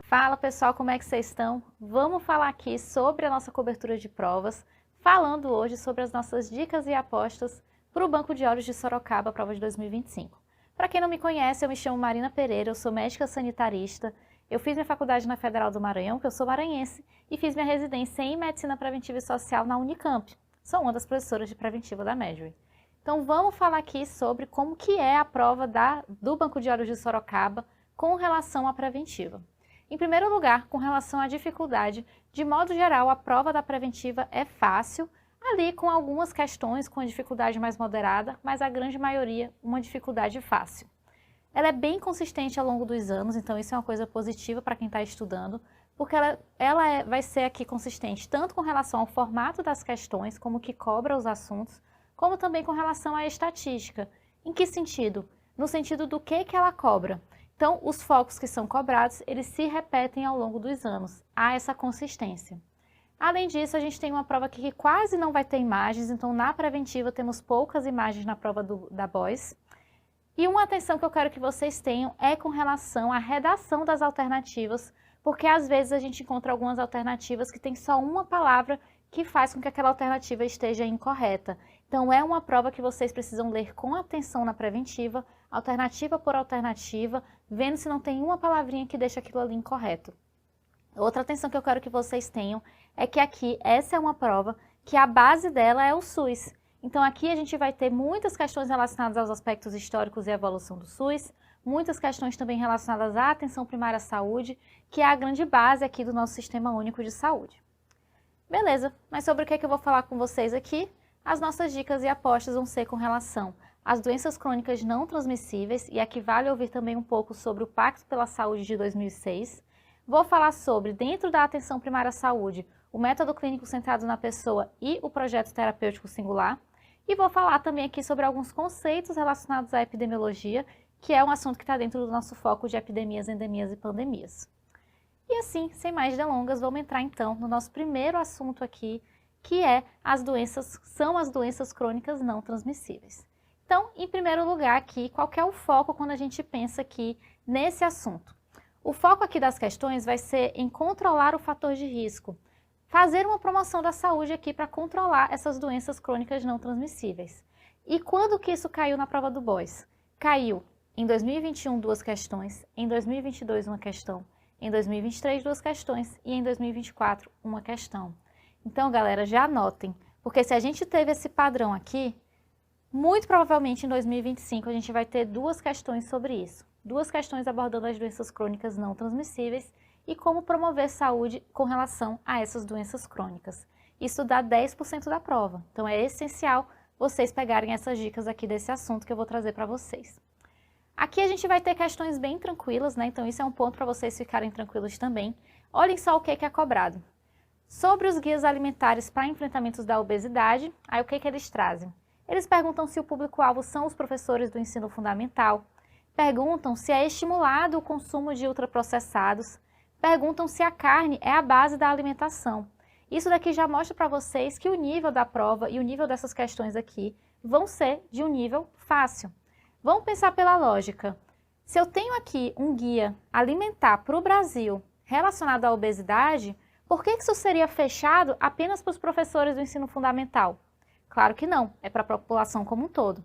Fala pessoal, como é que vocês estão? Vamos falar aqui sobre a nossa cobertura de provas, falando hoje sobre as nossas dicas e apostas para o Banco de Olhos de Sorocaba, prova de 2025. Para quem não me conhece, eu me chamo Marina Pereira, eu sou médica sanitarista, eu fiz minha faculdade na Federal do Maranhão, que eu sou maranhense, e fiz minha residência em Medicina Preventiva e Social na Unicamp. Sou uma das professoras de Preventiva da Medway. Então vamos falar aqui sobre como que é a prova do Banco de Olhos de Sorocaba com relação à preventiva. Em primeiro lugar, com relação à dificuldade, de modo geral, a prova da preventiva é fácil, ali com algumas questões com dificuldade mais moderada, mas a grande maioria uma dificuldade fácil. Ela é bem consistente ao longo dos anos, então isso é uma coisa positiva para quem está estudando, porque vai ser aqui consistente tanto com relação ao formato das questões, como que cobra os assuntos, como também com relação à estatística. Em que sentido? No sentido do que ela cobra. Então, os focos que são cobrados, eles se repetem ao longo dos anos. Há essa consistência. Além disso, a gente tem uma prova aqui que quase não vai ter imagens, então na preventiva temos poucas imagens na prova da BOIS. E uma atenção que eu quero que vocês tenham é com relação à redação das alternativas, porque às vezes a gente encontra algumas alternativas que tem só uma palavra que faz com que aquela alternativa esteja incorreta. Então é uma prova que vocês precisam ler com atenção na preventiva, alternativa por alternativa, vendo se não tem uma palavrinha que deixa aquilo ali incorreto. Outra atenção que eu quero que vocês tenham é que aqui essa é uma prova que a base dela é o SUS. Então aqui a gente vai ter muitas questões relacionadas aos aspectos históricos e evolução do SUS, muitas questões também relacionadas à atenção primária à saúde, que é a grande base aqui do nosso Sistema Único de Saúde. Beleza, mas sobre o que eu vou falar com vocês aqui? As nossas dicas e apostas vão ser com relação às doenças crônicas não transmissíveis, e aqui vale ouvir também um pouco sobre o Pacto pela Saúde de 2006. Vou falar sobre, dentro da atenção primária à saúde, o método clínico centrado na pessoa e o projeto terapêutico singular. E vou falar também aqui sobre alguns conceitos relacionados à epidemiologia, que é um assunto que está dentro do nosso foco de epidemias, endemias e pandemias. E assim, sem mais delongas, vamos entrar então no nosso primeiro assunto aqui, que são as doenças crônicas não transmissíveis. Então, em primeiro lugar aqui, qual que é o foco quando a gente pensa aqui nesse assunto? O foco aqui das questões vai ser em controlar o fator de risco, fazer uma promoção da saúde aqui para controlar essas doenças crônicas não transmissíveis. E quando que isso caiu na prova do BOIS? Caiu em 2021 duas questões, em 2022 uma questão, em 2023 duas questões e em 2024 uma questão. Então, galera, já anotem, porque se a gente teve esse padrão aqui, muito provavelmente em 2025 a gente vai ter duas questões sobre isso. Duas questões abordando as doenças crônicas não transmissíveis e como promover saúde com relação a essas doenças crônicas. Isso dá 10% da prova, então é essencial vocês pegarem essas dicas aqui desse assunto que eu vou trazer para vocês. Aqui a gente vai ter questões bem tranquilas, né? Então isso é um ponto para vocês ficarem tranquilos também. Olhem só o que é cobrado. Sobre os guias alimentares para enfrentamentos da obesidade, aí o que eles trazem? Eles perguntam se o público-alvo são os professores do ensino fundamental, perguntam se é estimulado o consumo de ultraprocessados, perguntam se a carne é a base da alimentação. Isso daqui já mostra para vocês que o nível da prova e o nível dessas questões aqui vão ser de um nível fácil. Vamos pensar pela lógica. Se eu tenho aqui um guia alimentar para o Brasil relacionado à obesidade, por que isso seria fechado apenas para os professores do ensino fundamental? Claro que não, é para a população como um todo.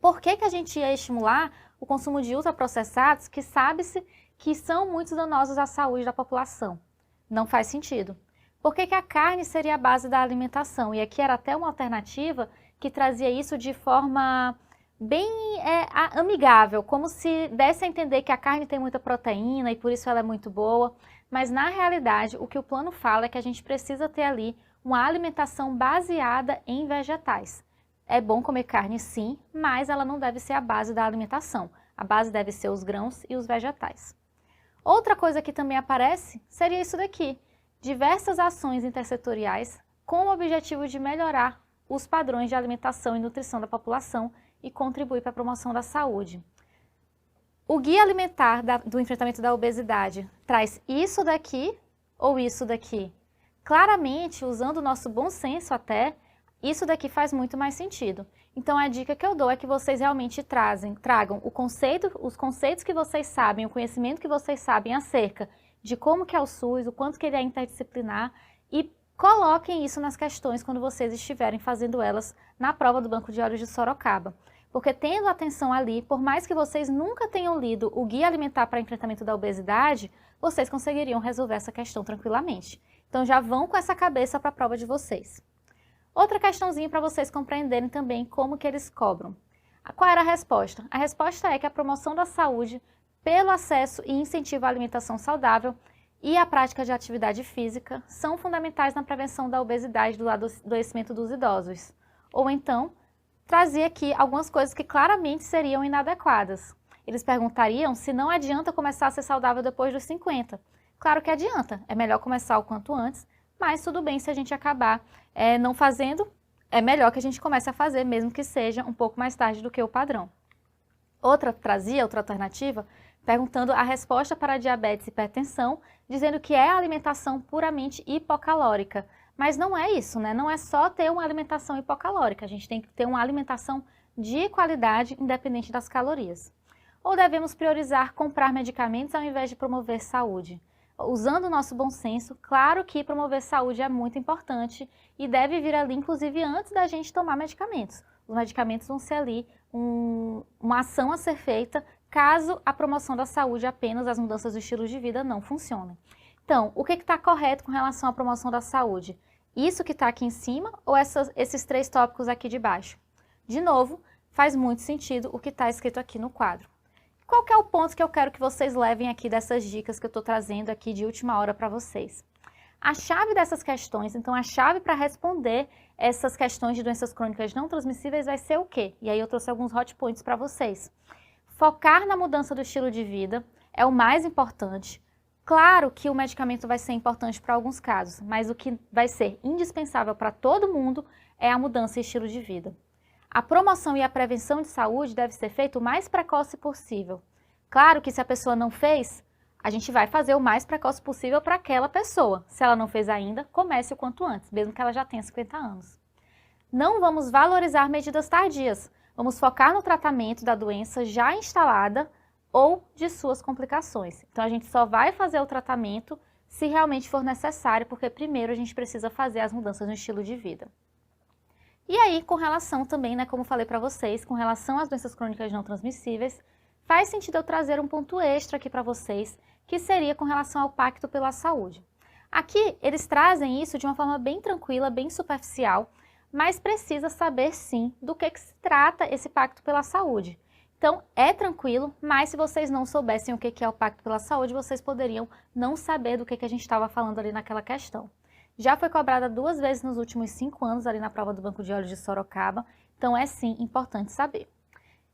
Por que a gente ia estimular o consumo de ultraprocessados que sabe-se que são muito danosos à saúde da população? Não faz sentido. Por que a carne seria a base da alimentação? E aqui era até uma alternativa que trazia isso de forma bem amigável, como se desse a entender que a carne tem muita proteína e por isso ela é muito boa, mas na realidade o que o plano fala é que a gente precisa ter ali uma alimentação baseada em vegetais. É bom comer carne sim, mas ela não deve ser a base da alimentação, a base deve ser os grãos e os vegetais. Outra coisa que também aparece seria isso daqui, diversas ações intersetoriais com o objetivo de melhorar os padrões de alimentação e nutrição da população e contribuir para a promoção da saúde. O guia alimentar do enfrentamento da obesidade traz isso daqui ou isso daqui? Claramente, usando o nosso bom senso até, isso daqui faz muito mais sentido. Então a dica que eu dou é que vocês realmente tragam os conceitos que vocês sabem, o conhecimento que vocês sabem acerca de como que é o SUS, o quanto que ele é interdisciplinar e coloquem isso nas questões quando vocês estiverem fazendo elas na prova do Banco de Olhos de Sorocaba. Porque tendo atenção ali, por mais que vocês nunca tenham lido o Guia Alimentar para Enfrentamento da Obesidade, vocês conseguiriam resolver essa questão tranquilamente. Então já vão com essa cabeça para a prova de vocês. Outra questãozinha para vocês compreenderem também como que eles cobram. Qual era a resposta? A resposta é que a promoção da saúde pelo acesso e incentivo à alimentação saudável e a prática de atividade física são fundamentais na prevenção da obesidade do adoecimento dos idosos. Ou então, trazia aqui algumas coisas que claramente seriam inadequadas. Eles perguntariam se não adianta começar a ser saudável depois dos 50. Claro que adianta, é melhor começar o quanto antes, mas tudo bem se a gente acabar não fazendo, é melhor que a gente comece a fazer, mesmo que seja um pouco mais tarde do que o padrão. Outra alternativa, perguntando a resposta para diabetes e hipertensão, dizendo que é a alimentação puramente hipocalórica. Mas não é isso, né? Não é só ter uma alimentação hipocalórica, a gente tem que ter uma alimentação de qualidade, independente das calorias. Ou devemos priorizar comprar medicamentos ao invés de promover saúde? Usando o nosso bom senso, claro que promover saúde é muito importante e deve vir ali, inclusive, antes da gente tomar medicamentos. Os medicamentos vão ser ali uma ação a ser feita caso a promoção da saúde apenas, as mudanças do estilo de vida não funcionem. Então, o que está correto com relação à promoção da saúde? Isso que está aqui em cima ou esses 3 tópicos aqui de baixo? De novo, faz muito sentido o que está escrito aqui no quadro. Qual que é o ponto que eu quero que vocês levem aqui dessas dicas que eu estou trazendo aqui de última hora para vocês? A chave dessas questões, então a chave para responder essas questões de doenças crônicas não transmissíveis vai ser o quê? E aí eu trouxe alguns hot points para vocês. Focar na mudança do estilo de vida é o mais importante. Claro que o medicamento vai ser importante para alguns casos, mas o que vai ser indispensável para todo mundo é a mudança em estilo de vida. A promoção e a prevenção de saúde deve ser feita o mais precoce possível. Claro que se a pessoa não fez, a gente vai fazer o mais precoce possível para aquela pessoa. Se ela não fez ainda, comece o quanto antes, mesmo que ela já tenha 50 anos. Não vamos valorizar medidas tardias. Vamos focar no tratamento da doença já instalada ou de suas complicações. Então, a gente só vai fazer o tratamento se realmente for necessário, porque primeiro a gente precisa fazer as mudanças no estilo de vida. E aí, com relação também, né, como falei para vocês, com relação às doenças crônicas não transmissíveis, faz sentido eu trazer um ponto extra aqui para vocês, que seria com relação ao Pacto pela Saúde. Aqui, eles trazem isso de uma forma bem tranquila, bem superficial, mas precisa saber sim do que se trata esse Pacto pela Saúde. Então, é tranquilo, mas se vocês não soubessem o que é o Pacto pela Saúde, vocês poderiam não saber do que a gente estava falando ali naquela questão. Já foi cobrada 2 vezes nos últimos 5 anos ali na prova do Banco de Olhos de Sorocaba, então é sim importante saber.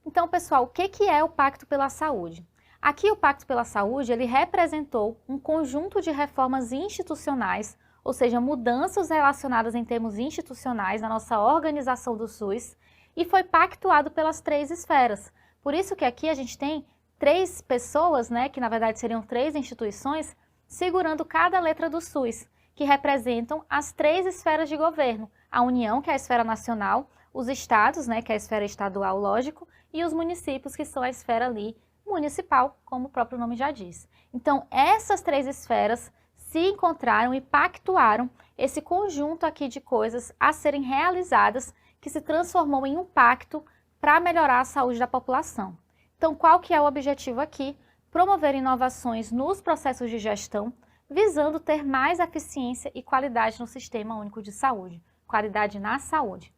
Então, pessoal, o que é o Pacto pela Saúde? Aqui o Pacto pela Saúde, ele representou um conjunto de reformas institucionais, ou seja, mudanças relacionadas em termos institucionais na nossa organização do SUS, e foi pactuado pelas 3 esferas. Por isso que aqui a gente tem 3 pessoas, né, que na verdade seriam 3 instituições, segurando cada letra do SUS, que representam as 3 esferas de governo. A União, que é a esfera nacional, os estados, né, que é a esfera estadual, lógico, e os municípios, que são a esfera ali municipal, como o próprio nome já diz. Então, essas 3 esferas se encontraram e pactuaram esse conjunto aqui de coisas a serem realizadas que se transformou em um pacto para melhorar a saúde da população. Então, qual que é o objetivo aqui? Promover inovações nos processos de gestão, visando ter mais eficiência e qualidade no Sistema Único de Saúde, qualidade na saúde.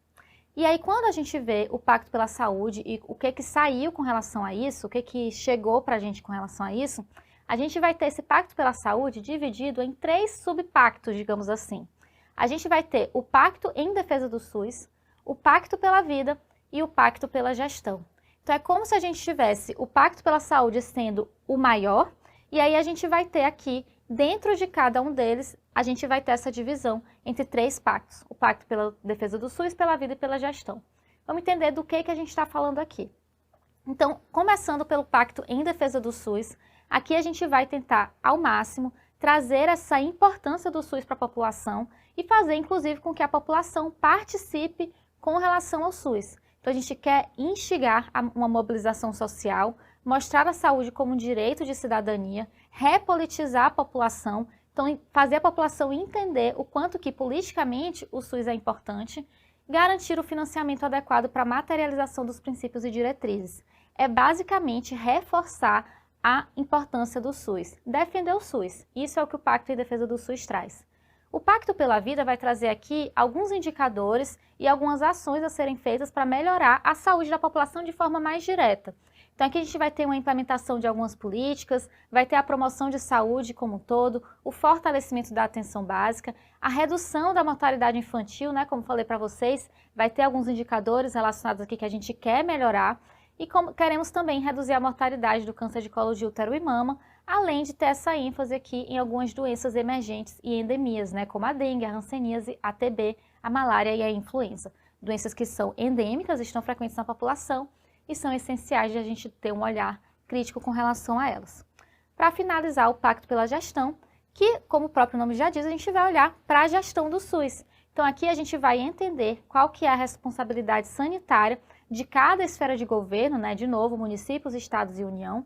E aí, quando a gente vê o Pacto pela Saúde e o que saiu com relação a isso, o que chegou para a gente com relação a isso, a gente vai ter esse Pacto pela Saúde dividido em 3 subpactos, digamos assim. A gente vai ter o Pacto em Defesa do SUS, o Pacto pela Vida e o Pacto pela Gestão. Então, é como se a gente tivesse o Pacto pela Saúde sendo o maior, e aí a gente vai ter aqui, dentro de cada um deles, a gente vai ter essa divisão entre 3 pactos. O Pacto pela Defesa do SUS, pela Vida e pela Gestão. Vamos entender do que a gente está falando aqui. Então, começando pelo Pacto em Defesa do SUS, aqui a gente vai tentar, ao máximo, trazer essa importância do SUS para a população e fazer, inclusive, com que a população participe com relação ao SUS. Então, a gente quer instigar uma mobilização social, mostrar a saúde como um direito de cidadania, repolitizar a população, então fazer a população entender o quanto que politicamente o SUS é importante, garantir o financiamento adequado para a materialização dos princípios e diretrizes. É basicamente reforçar a importância do SUS, defender o SUS. Isso é o que o Pacto em Defesa do SUS traz. O Pacto pela Vida vai trazer aqui alguns indicadores e algumas ações a serem feitas para melhorar a saúde da população de forma mais direta. Então aqui a gente vai ter uma implementação de algumas políticas, vai ter a promoção de saúde como um todo, o fortalecimento da atenção básica, a redução da mortalidade infantil, né, como falei para vocês, vai ter alguns indicadores relacionados aqui que a gente quer melhorar e como queremos também reduzir a mortalidade do câncer de colo de útero e mama, além de ter essa ênfase aqui em algumas doenças emergentes e endemias, né, como a dengue, a hanseníase, a TB, a malária e a influenza. Doenças que são endêmicas, estão frequentes na população e são essenciais de a gente ter um olhar crítico com relação a elas. Para finalizar o Pacto pela Gestão, que, como o próprio nome já diz, a gente vai olhar para a gestão do SUS. Então aqui a gente vai entender qual que é a responsabilidade sanitária de cada esfera de governo, né, de novo, municípios, estados e União.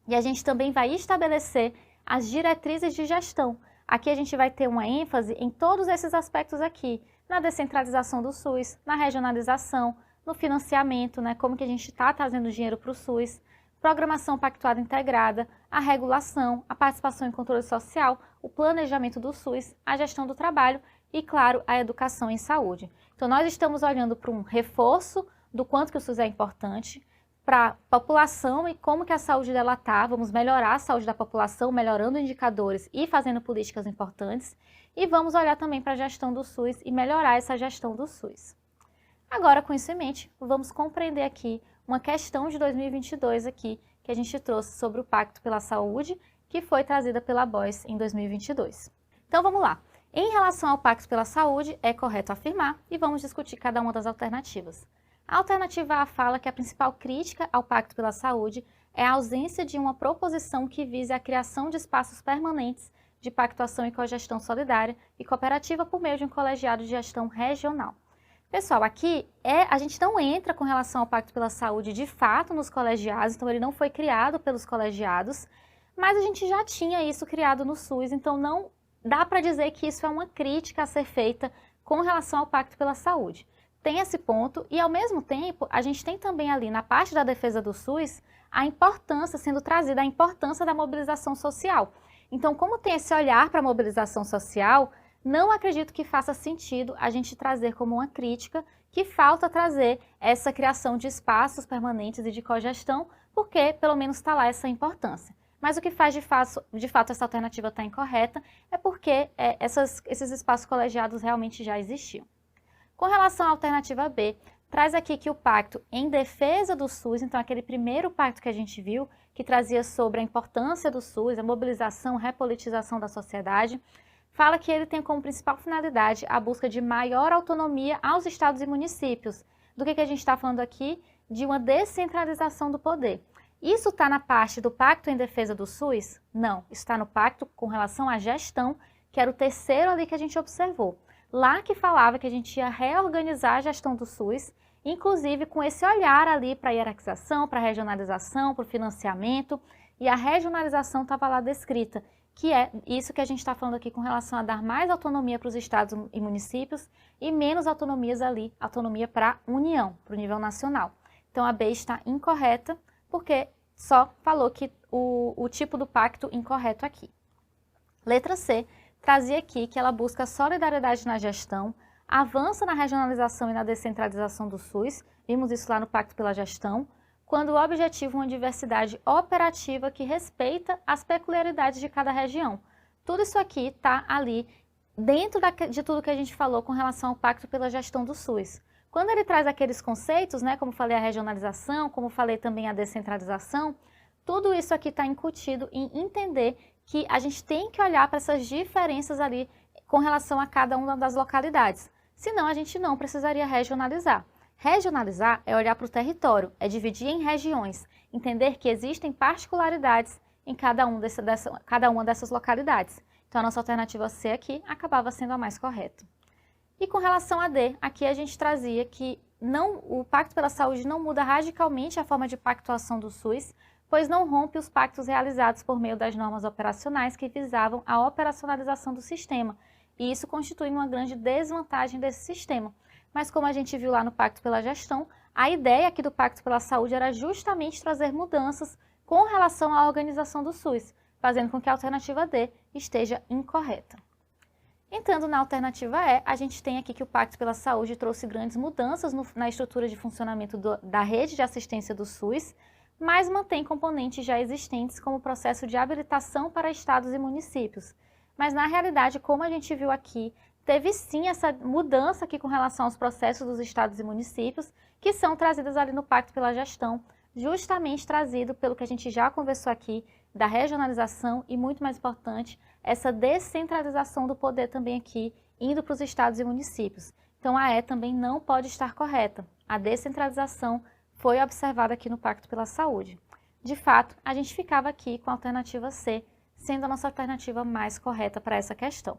E a gente também vai estabelecer as diretrizes de gestão. Aqui a gente vai ter uma ênfase em todos esses aspectos aqui, na descentralização do SUS, na regionalização, no financiamento, né, como que a gente está trazendo dinheiro para o SUS, programação pactuada integrada, a regulação, a participação em controle social, o planejamento do SUS, a gestão do trabalho e, claro, a educação em saúde. Então nós estamos olhando para um reforço do quanto que o SUS é importante, para a população e como que a saúde dela está, vamos melhorar a saúde da população, melhorando indicadores e fazendo políticas importantes, e vamos olhar também para a gestão do SUS e melhorar essa gestão do SUS. Agora, com isso em mente, vamos compreender aqui uma questão de 2022 aqui, que a gente trouxe sobre o Pacto pela Saúde, que foi trazida pela BOIS em 2022. Então vamos lá. Em relação ao Pacto pela Saúde, é correto afirmar e vamos discutir cada uma das alternativas. A alternativa A fala que a principal crítica ao Pacto pela Saúde é a ausência de uma proposição que vise a criação de espaços permanentes de pactuação e cogestão solidária e cooperativa por meio de um colegiado de gestão regional. Pessoal, aqui a gente não entra com relação ao Pacto pela Saúde de fato nos colegiados, então ele não foi criado pelos colegiados, mas a gente já tinha isso criado no SUS, então não dá para dizer que isso é uma crítica a ser feita com relação ao Pacto pela Saúde. Tem esse ponto e, ao mesmo tempo, a gente tem também ali na parte da defesa do SUS a importância sendo trazida, a importância da mobilização social. Então, como tem esse olhar para a mobilização social, não acredito que faça sentido a gente trazer como uma crítica que falta trazer essa criação de espaços permanentes e de cogestão, porque pelo menos está lá essa importância. Mas o que faz de fato essa alternativa estar incorreta é porque esses espaços colegiados realmente já existiam. Com relação à alternativa B, traz aqui que o pacto em defesa do SUS, então aquele primeiro pacto que a gente viu, que trazia sobre a importância do SUS, a mobilização, repolitização da sociedade, fala que ele tem como principal finalidade a busca de maior autonomia aos estados e municípios. Do que a gente está falando aqui? De uma descentralização do poder. Isso está na parte do pacto em defesa do SUS? Não, está no pacto com relação à gestão, que era o terceiro ali que a gente observou. Lá que falava que a gente ia reorganizar a gestão do SUS, inclusive com esse olhar ali para a hierarquização, para a regionalização, para o financiamento, e a regionalização estava lá descrita, que é isso que a gente está falando aqui com relação a dar mais autonomia para os estados e municípios e menos autonomias ali, autonomia para a União, para o nível nacional. Então a B está incorreta, porque só falou que o tipo do pacto incorreto aqui. Letra C trazia aqui que ela busca solidariedade na gestão, avança na regionalização e na descentralização do SUS, vimos isso lá no Pacto pela Gestão, quando o objetivo é uma diversidade operativa que respeita as peculiaridades de cada região. Tudo isso aqui está ali dentro de tudo que a gente falou com relação ao Pacto pela Gestão do SUS. Quando ele traz aqueles conceitos, né, como falei a regionalização, como falei também a descentralização, tudo isso aqui está incutido em entender que a gente tem que olhar para essas diferenças ali com relação a cada uma das localidades. Senão, a gente não precisaria regionalizar. Regionalizar é olhar para o território, é dividir em regiões, entender que existem particularidades em cada uma dessas localidades. Então, a nossa alternativa C aqui acabava sendo a mais correta. E com relação a D, aqui a gente trazia que o Pacto pela Saúde não muda radicalmente a forma de pactuação do SUS, pois não rompe os pactos realizados por meio das normas operacionais que visavam a operacionalização do sistema, e isso constitui uma grande desvantagem desse sistema. Mas como a gente viu lá no Pacto pela Gestão, a ideia aqui do Pacto pela Saúde era justamente trazer mudanças com relação à organização do SUS, fazendo com que a alternativa D esteja incorreta. Entrando na alternativa E, a gente tem aqui que o Pacto pela Saúde trouxe grandes mudanças na estrutura de funcionamento da rede de assistência do SUS, mas mantém componentes já existentes como o processo de habilitação para estados e municípios. Mas na realidade, como a gente viu aqui, teve sim essa mudança aqui com relação aos processos dos estados e municípios, que são trazidas ali no Pacto pela Gestão, justamente trazido pelo que a gente já conversou aqui, da regionalização e, muito mais importante, essa descentralização do poder também aqui, indo para os estados e municípios. Então a E também não pode estar correta. A descentralização foi observada aqui no Pacto pela Saúde. De fato, a gente ficava aqui com a alternativa C, sendo a nossa alternativa mais correta para essa questão.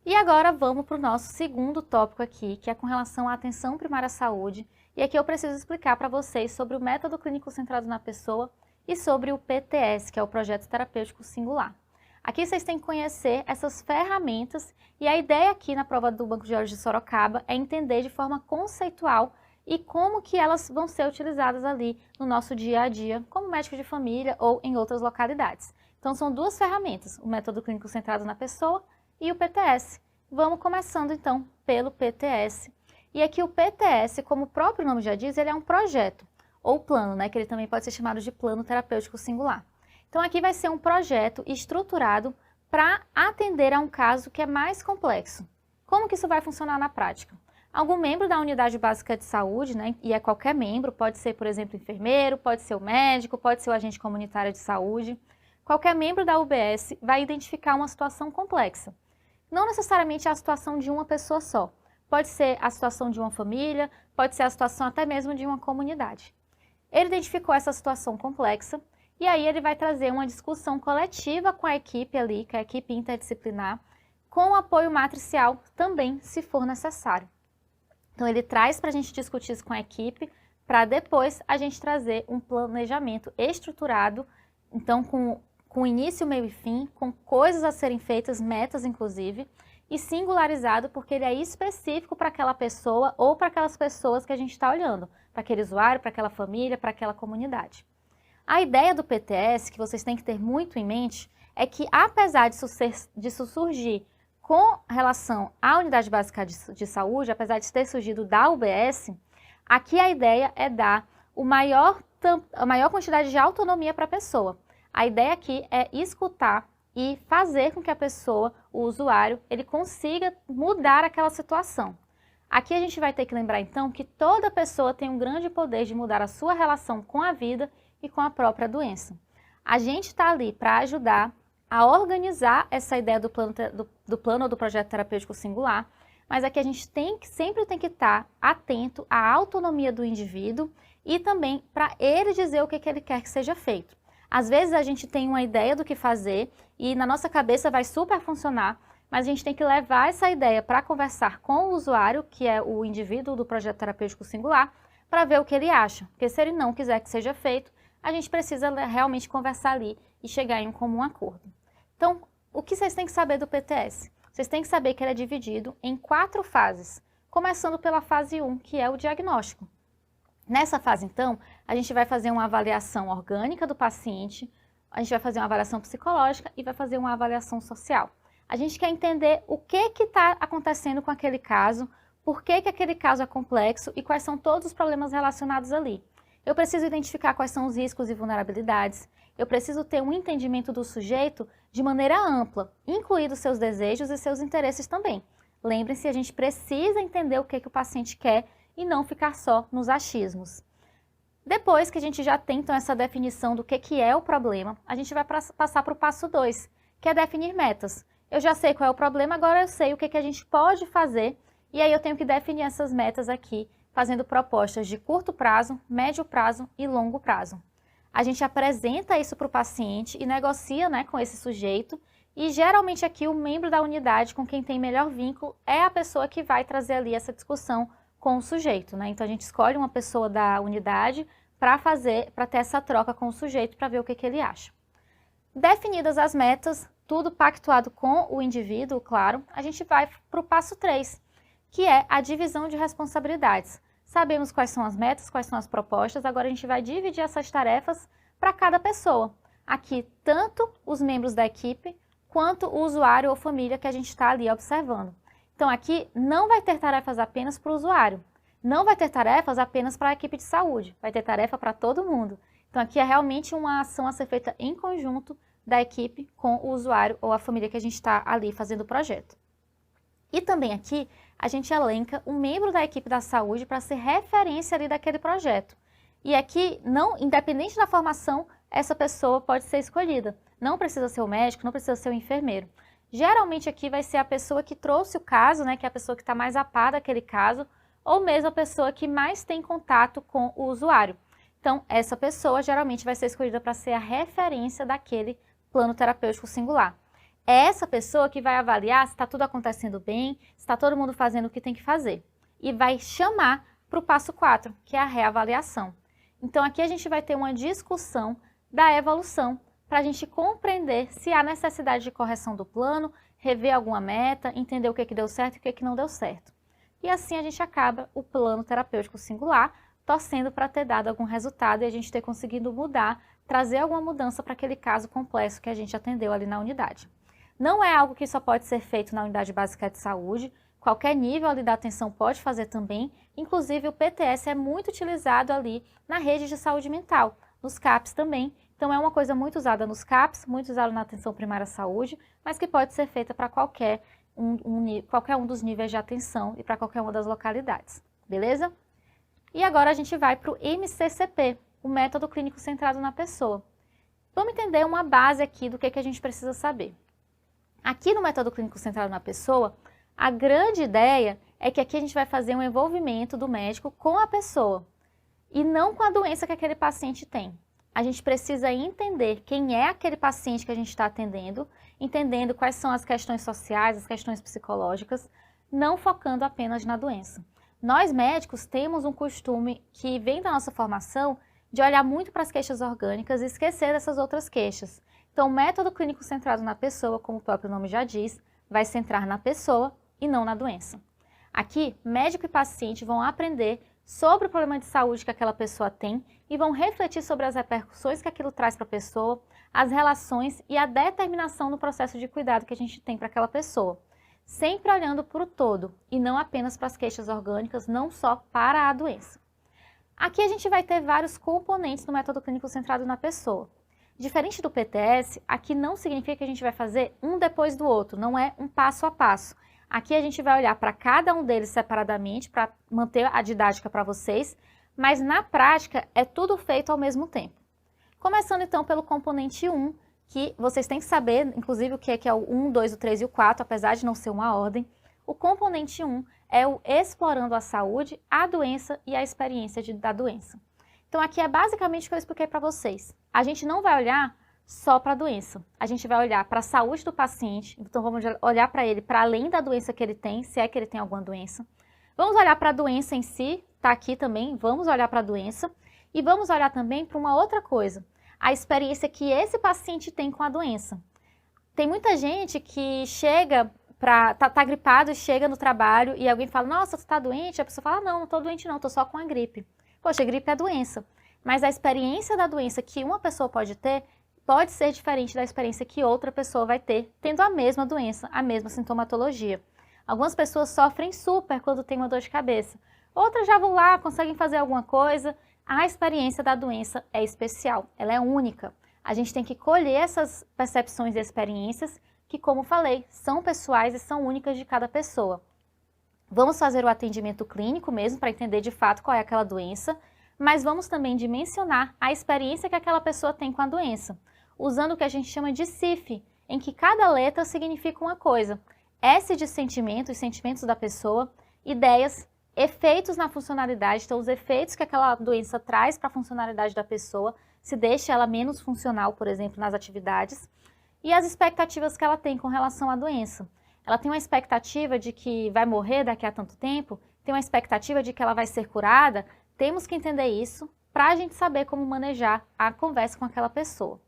E agora vamos para o nosso segundo tópico aqui, que é com relação à atenção primária à saúde. E aqui eu preciso explicar para vocês sobre o método clínico centrado na pessoa e sobre o PTS, que é o Projeto Terapêutico Singular. Aqui vocês têm que conhecer essas ferramentas e a ideia aqui na prova do Banco de Olhos de Sorocaba é entender de forma conceitual e como que elas vão ser utilizadas ali no nosso dia a dia, como médico de família ou em outras localidades. Então são duas ferramentas, o método clínico centrado na pessoa e o PTS. Vamos começando então pelo PTS. E aqui o PTS, como o próprio nome já diz, ele é um projeto ou plano, né, que ele também pode ser chamado de plano terapêutico singular. Então aqui vai ser um projeto estruturado para atender a um caso que é mais complexo. Como que isso vai funcionar na prática? Algum membro da unidade básica de saúde, né, e é qualquer membro, pode ser, por exemplo, enfermeiro, pode ser o médico, pode ser o agente comunitário de saúde, qualquer membro da UBS vai identificar uma situação complexa. Não necessariamente a situação de uma pessoa só, pode ser a situação de uma família, pode ser a situação até mesmo de uma comunidade. Ele identificou essa situação complexa e aí ele vai trazer uma discussão coletiva com a equipe ali, que é a equipe interdisciplinar, com apoio matricial também, se for necessário. Então ele traz para a gente discutir isso com a equipe, para depois a gente trazer um planejamento estruturado, então com início, meio e fim, com coisas a serem feitas, metas inclusive, e singularizado porque ele é específico para aquela pessoa ou para aquelas pessoas que a gente está olhando, para aquele usuário, para aquela família, para aquela comunidade. A ideia do PTS, que vocês têm que ter muito em mente, é que apesar disso surgir com relação à unidade básica de saúde, apesar de ter surgido da UBS, aqui a ideia é dar a maior quantidade de autonomia para a pessoa. A ideia aqui é escutar e fazer com que a pessoa, o usuário, ele consiga mudar aquela situação. Aqui a gente vai ter que lembrar então que toda pessoa tem um grande poder de mudar a sua relação com a vida e com a própria doença. A gente está ali para ajudar a organizar essa ideia do plano ou do projeto terapêutico singular, mas aqui a gente sempre tem que estar atento à autonomia do indivíduo e também para ele dizer o que ele quer que seja feito. Às vezes a gente tem uma ideia do que fazer e na nossa cabeça vai super funcionar, mas a gente tem que levar essa ideia para conversar com o usuário, que é o indivíduo do projeto terapêutico singular, para ver o que ele acha. Porque se ele não quiser que seja feito, a gente precisa realmente conversar ali e chegar em um comum acordo. Então, o que vocês têm que saber do PTS? Vocês têm que saber que ele é dividido em 4 fases, começando pela fase 1, que é o diagnóstico. Nessa fase, então, a gente vai fazer uma avaliação orgânica do paciente, a gente vai fazer uma avaliação psicológica e vai fazer uma avaliação social. A gente quer entender o que está acontecendo com aquele caso, por que aquele caso é complexo e quais são todos os problemas relacionados ali. Eu preciso identificar quais são os riscos e vulnerabilidades, eu preciso ter um entendimento do sujeito de maneira ampla, incluindo seus desejos e seus interesses também. Lembrem-se, a gente precisa entender o que o paciente quer e não ficar só nos achismos. Depois que a gente já tem então essa definição do que é o problema, a gente vai passar para o passo 2, que é definir metas. Eu já sei qual é o problema, agora eu sei o que a gente pode fazer e aí eu tenho que definir essas metas aqui, fazendo propostas de curto prazo, médio prazo e longo prazo. A gente apresenta isso para o paciente e negocia, né, com esse sujeito e geralmente aqui o membro da unidade com quem tem melhor vínculo é a pessoa que vai trazer ali essa discussão com o sujeito, né? Então a gente escolhe uma pessoa da unidade para ter essa troca com o sujeito para ver o que ele acha. Definidas as metas, tudo pactuado com o indivíduo, claro, a gente vai para o passo 3, que é a divisão de responsabilidades. Sabemos quais são as metas, quais são as propostas, agora a gente vai dividir essas tarefas para cada pessoa. Aqui, tanto os membros da equipe, quanto o usuário ou família que a gente está ali observando. Então, aqui não vai ter tarefas apenas para o usuário, não vai ter tarefas apenas para a equipe de saúde, vai ter tarefa para todo mundo. Então, aqui é realmente uma ação a ser feita em conjunto da equipe com o usuário ou a família que a gente está ali fazendo o projeto. E também aqui, a gente elenca um membro da equipe da saúde para ser referência ali daquele projeto. E aqui, não, independente da formação, essa pessoa pode ser escolhida. Não precisa ser o médico, não precisa ser o enfermeiro. Geralmente aqui vai ser a pessoa que trouxe o caso, né, que é a pessoa que está mais a par daquele caso, ou mesmo a pessoa que mais tem contato com o usuário. Então, essa pessoa geralmente vai ser escolhida para ser a referência daquele plano terapêutico singular. É essa pessoa que vai avaliar se está tudo acontecendo bem, se está todo mundo fazendo o que tem que fazer. E vai chamar para o passo 4, que é a reavaliação. Então, aqui a gente vai ter uma discussão da evolução, para a gente compreender se há necessidade de correção do plano, rever alguma meta, entender o que deu certo e o que não deu certo. E assim a gente acaba o plano terapêutico singular, torcendo para ter dado algum resultado e a gente ter conseguido mudar, trazer alguma mudança para aquele caso complexo que a gente atendeu ali na unidade. Não é algo que só pode ser feito na unidade básica de saúde, qualquer nível ali da atenção pode fazer também, inclusive o PTS é muito utilizado ali na rede de saúde mental, nos CAPs também, então é uma coisa muito usada nos CAPs, muito usada na atenção primária à saúde, mas que pode ser feita para qualquer um dos níveis de atenção e para qualquer uma das localidades, beleza? E agora a gente vai para o MCCP, o método clínico centrado na pessoa. Vamos entender uma base aqui do que a gente precisa saber. Aqui no método clínico centrado na pessoa, a grande ideia é que aqui a gente vai fazer um envolvimento do médico com a pessoa e não com a doença que aquele paciente tem. A gente precisa entender quem é aquele paciente que a gente está atendendo, entendendo quais são as questões sociais, as questões psicológicas, não focando apenas na doença. Nós médicos temos um costume que vem da nossa formação de olhar muito para as queixas orgânicas e esquecer dessas outras queixas. Então, o método clínico centrado na pessoa, como o próprio nome já diz, vai centrar na pessoa e não na doença. Aqui, médico e paciente vão aprender sobre o problema de saúde que aquela pessoa tem e vão refletir sobre as repercussões que aquilo traz para a pessoa, as relações e a determinação no processo de cuidado que a gente tem para aquela pessoa. Sempre olhando para o todo e não apenas para as queixas orgânicas, não só para a doença. Aqui a gente vai ter vários componentes no método clínico centrado na pessoa. Diferente do PTS, aqui não significa que a gente vai fazer um depois do outro, não é um passo a passo. Aqui a gente vai olhar para cada um deles separadamente para manter a didática para vocês, mas na prática é tudo feito ao mesmo tempo. Começando então pelo componente 1, que vocês têm que saber, inclusive, o que é o 1, 2, o 3 e o 4, apesar de não ser uma ordem. O componente 1 é o explorando a saúde, a doença e a experiência da doença. Então aqui é basicamente o que eu expliquei para vocês. A gente não vai olhar só para a doença, a gente vai olhar para a saúde do paciente, então vamos olhar para ele para além da doença que ele tem, se é que ele tem alguma doença. Vamos olhar para a doença em si, está aqui também, vamos olhar para a doença e vamos olhar também para uma outra coisa, a experiência que esse paciente tem com a doença. Tem muita gente que chega, tá gripado e chega no trabalho e alguém fala, nossa, você está doente? A pessoa fala, não estou doente não, estou só com a gripe. Poxa, a gripe é doença, mas a experiência da doença que uma pessoa pode ter pode ser diferente da experiência que outra pessoa vai ter, tendo a mesma doença, a mesma sintomatologia. Algumas pessoas sofrem super quando tem uma dor de cabeça, outras já vão lá, conseguem fazer alguma coisa. A experiência da doença é especial, ela é única. A gente tem que colher essas percepções e experiências que, como falei, são pessoais e são únicas de cada pessoa. Vamos fazer o atendimento clínico mesmo para entender de fato qual é aquela doença, mas vamos também dimensionar a experiência que aquela pessoa tem com a doença, usando o que a gente chama de CIF, em que cada letra significa uma coisa. S de sentimento, os sentimentos da pessoa, ideias, efeitos na funcionalidade, então os efeitos que aquela doença traz para a funcionalidade da pessoa, se deixa ela menos funcional, por exemplo, nas atividades, e as expectativas que ela tem com relação à doença. Ela tem uma expectativa de que vai morrer daqui a tanto tempo, tem uma expectativa de que ela vai ser curada. Temos que entender isso para a gente saber como manejar a conversa com aquela pessoa.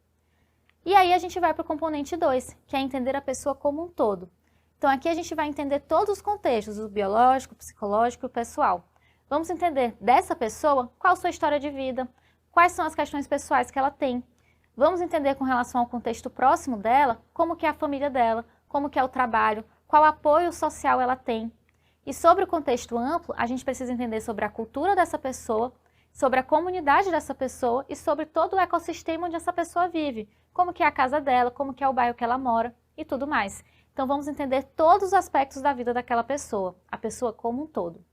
E aí a gente vai para o componente 2, que é entender a pessoa como um todo. Então aqui a gente vai entender todos os contextos, o biológico, o psicológico e o pessoal. Vamos entender dessa pessoa qual a sua história de vida, quais são as questões pessoais que ela tem. Vamos entender com relação ao contexto próximo dela, como que é a família dela, como que é o trabalho, qual apoio social ela tem. E sobre o contexto amplo, a gente precisa entender sobre a cultura dessa pessoa, sobre a comunidade dessa pessoa e sobre todo o ecossistema onde essa pessoa vive, como que é a casa dela, como que é o bairro que ela mora e tudo mais. Então vamos entender todos os aspectos da vida daquela pessoa, a pessoa como um todo.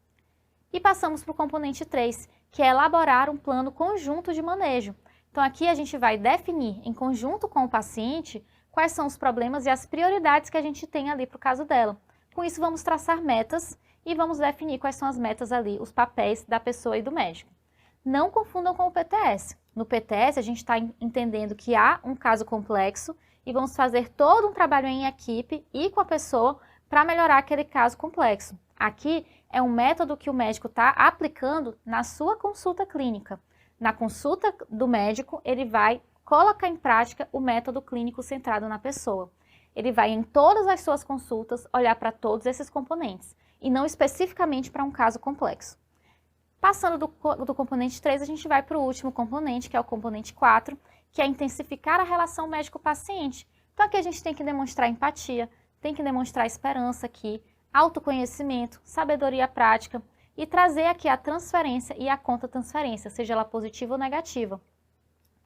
E passamos para o componente 3, que é elaborar um plano conjunto de manejo. Então aqui a gente vai definir, em conjunto com o paciente, quais são os problemas e as prioridades que a gente tem ali para o caso dela. Com isso vamos traçar metas e vamos definir quais são as metas ali, os papéis da pessoa e do médico. Não confundam com o PTS. No PTS a gente está entendendo que há um caso complexo e vamos fazer todo um trabalho em equipe e com a pessoa para melhorar aquele caso complexo. Aqui é um método que o médico está aplicando na sua consulta clínica. Na consulta do médico, ele vai colocar em prática o método clínico centrado na pessoa. Ele vai em todas as suas consultas olhar para todos esses componentes e não especificamente para um caso complexo. Passando do componente 3, a gente vai para o último componente, que é o componente 4, que é intensificar a relação médico-paciente. Então aqui a gente tem que demonstrar empatia, tem que demonstrar esperança aqui, autoconhecimento, sabedoria prática e trazer aqui a transferência e a contra-transferência, seja ela positiva ou negativa.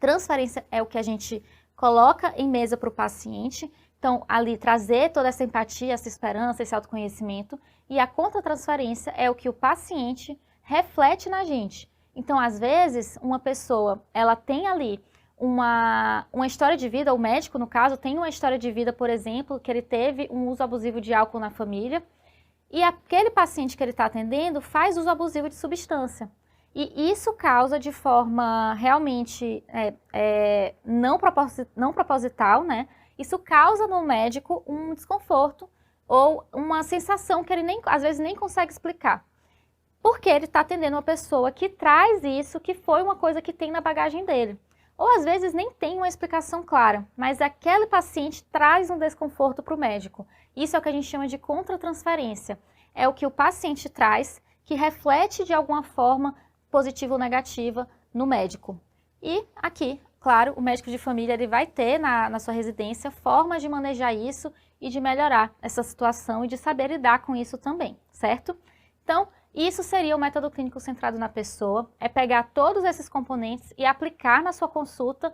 Transferência é o que a gente coloca em mesa para o paciente, então ali trazer toda essa empatia, essa esperança, esse autoconhecimento, e a contra-transferência é o que o paciente reflete na gente. Então, às vezes, uma pessoa, ela tem ali uma história de vida, o médico, no caso, tem uma história de vida, por exemplo, que ele teve um uso abusivo de álcool na família, e aquele paciente que ele está atendendo faz uso abusivo de substância. E isso causa de forma realmente não proposital, né? Isso causa no médico um desconforto ou uma sensação que ele às vezes nem consegue explicar. Porque ele está atendendo uma pessoa que traz isso, que foi uma coisa que tem na bagagem dele. Ou às vezes nem tem uma explicação clara, mas aquele paciente traz um desconforto para o médico. Isso é o que a gente chama de contra-transferência. É o que o paciente traz, que reflete de alguma forma positiva ou negativa no médico. E aqui, claro, o médico de família ele vai ter na sua residência formas de manejar isso e de melhorar essa situação e de saber lidar com isso também, certo? Então, isso seria o método clínico centrado na pessoa, é pegar todos esses componentes e aplicar na sua consulta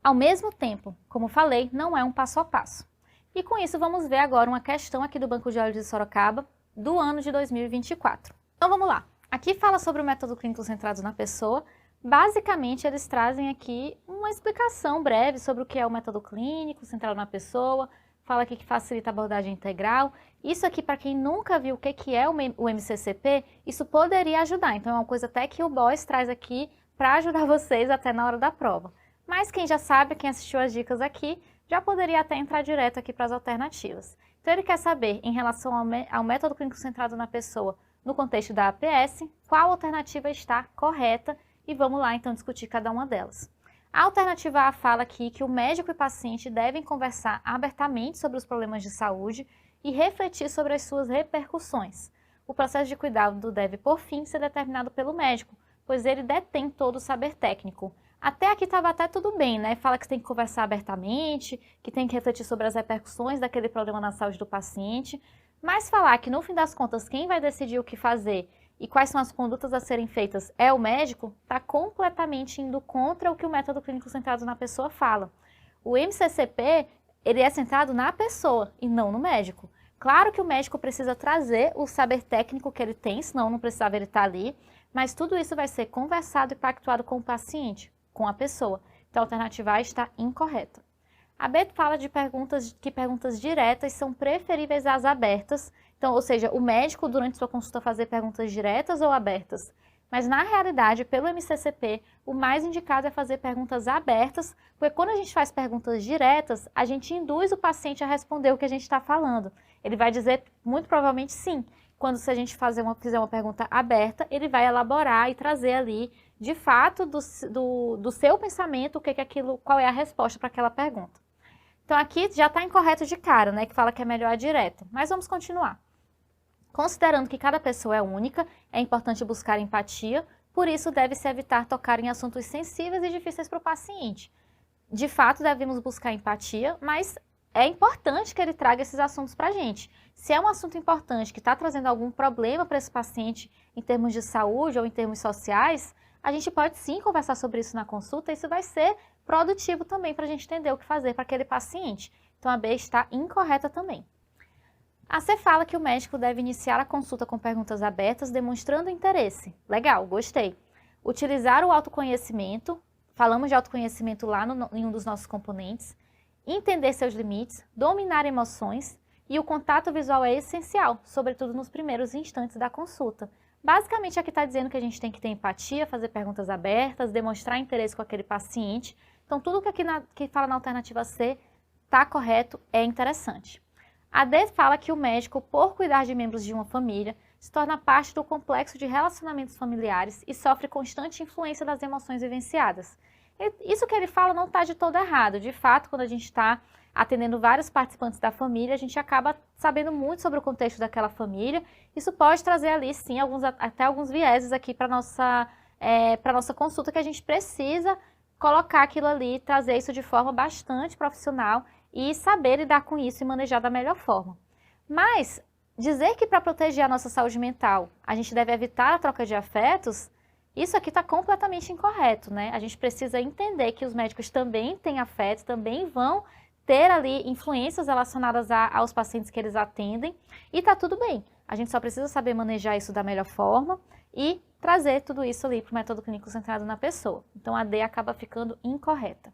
ao mesmo tempo. Como falei, não é um passo a passo. E com isso vamos ver agora uma questão aqui do Banco de Olhos de Sorocaba do ano de 2024. Então vamos lá. Aqui fala sobre o método clínico centrado na pessoa. Basicamente eles trazem aqui uma explicação breve sobre o que é o método clínico centrado na pessoa, fala aqui que facilita a abordagem integral. Isso aqui, para quem nunca viu o que é o MCCP, isso poderia ajudar. Então, é uma coisa até que o Boss traz aqui para ajudar vocês até na hora da prova. Mas quem já sabe, quem assistiu as dicas aqui, já poderia até entrar direto aqui para as alternativas. Então, ele quer saber, em relação ao método clínico centrado na pessoa, no contexto da APS, qual alternativa está correta e vamos lá, então, discutir cada uma delas. A alternativa A fala aqui que o médico e o paciente devem conversar abertamente sobre os problemas de saúde e refletir sobre as suas repercussões. O processo de cuidado deve, por fim, ser determinado pelo médico, pois ele detém todo o saber técnico. Até aqui estava até tudo bem, né? Fala que tem que conversar abertamente, que tem que refletir sobre as repercussões daquele problema na saúde do paciente, mas falar que, no fim das contas, quem vai decidir o que fazer e quais são as condutas a serem feitas é o médico, está completamente indo contra o que o método clínico centrado na pessoa fala. O MCCP, ele é centrado na pessoa e não no médico. Claro que o médico precisa trazer o saber técnico que ele tem, senão não precisava ele estar ali, mas tudo isso vai ser conversado e pactuado com o paciente, com a pessoa. Então a alternativa A está incorreta. A B fala de perguntas diretas são preferíveis às abertas. Então, ou seja, o médico durante sua consulta fazer perguntas diretas ou abertas. Mas na realidade, pelo MCCP, o mais indicado é fazer perguntas abertas, porque quando a gente faz perguntas diretas, a gente induz o paciente a responder o que a gente está falando. Ele vai dizer, muito provavelmente, sim. Quando se a gente fizer uma pergunta aberta, ele vai elaborar e trazer ali de fato, do seu pensamento, qual é a resposta para aquela pergunta. Então aqui já está incorreto de cara, né, que fala que é melhor a direta, mas vamos continuar. Considerando que cada pessoa é única, é importante buscar empatia, por isso deve-se evitar tocar em assuntos sensíveis e difíceis para o paciente. De fato, devemos buscar empatia, mas é importante que ele traga esses assuntos para a gente. Se é um assunto importante que está trazendo algum problema para esse paciente em termos de saúde ou em termos sociais, a gente pode sim conversar sobre isso na consulta e isso vai ser produtivo também para a gente entender o que fazer para aquele paciente. Então a B está incorreta também. A C fala que o médico deve iniciar a consulta com perguntas abertas, demonstrando interesse. Legal, gostei. Utilizar o autoconhecimento, falamos de autoconhecimento lá em um dos nossos componentes, entender seus limites, dominar emoções e o contato visual é essencial, sobretudo nos primeiros instantes da consulta. Basicamente aqui está dizendo que a gente tem que ter empatia, fazer perguntas abertas, demonstrar interesse com aquele paciente. Então tudo que fala na alternativa C está correto, é interessante. A D fala que o médico, por cuidar de membros de uma família, se torna parte do complexo de relacionamentos familiares e sofre constante influência das emoções vivenciadas. Isso que ele fala não está de todo errado. De fato, quando a gente está atendendo vários participantes da família, a gente acaba sabendo muito sobre o contexto daquela família. Isso pode trazer ali, sim, até alguns vieses aqui para a nossa consulta, que a gente precisa colocar aquilo ali, trazer isso de forma bastante profissional e saber lidar com isso e manejar da melhor forma. Mas dizer que para proteger a nossa saúde mental a gente deve evitar a troca de afetos, isso aqui está completamente incorreto, né? A gente precisa entender que os médicos também têm afetos, também vão ter ali influências relacionadas aos pacientes que eles atendem e tá tudo bem. A gente só precisa saber manejar isso da melhor forma e trazer tudo isso ali para o método clínico centrado na pessoa. Então a D acaba ficando incorreta.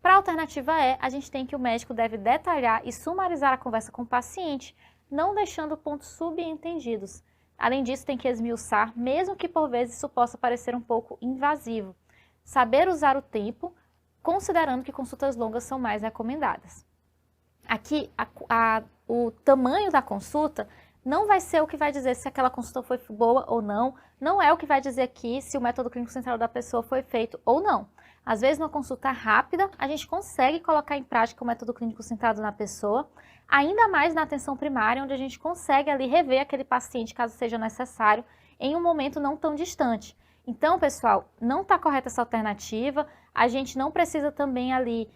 Para a alternativa E, a gente tem que o médico deve detalhar e sumarizar a conversa com o paciente, não deixando pontos subentendidos. Além disso, tem que esmiuçar, mesmo que por vezes isso possa parecer um pouco invasivo. Saber usar o tempo, considerando que consultas longas são mais recomendadas. Aqui, o tamanho da consulta não vai ser o que vai dizer se aquela consulta foi boa ou não é o que vai dizer aqui se o método clínico central da pessoa foi feito ou não. Às vezes, numa consulta rápida, a gente consegue colocar em prática o método clínico centrado na pessoa, ainda mais na atenção primária, onde a gente consegue ali rever aquele paciente, caso seja necessário, em um momento não tão distante. Então, pessoal, não está correta essa alternativa, a gente não precisa também ali,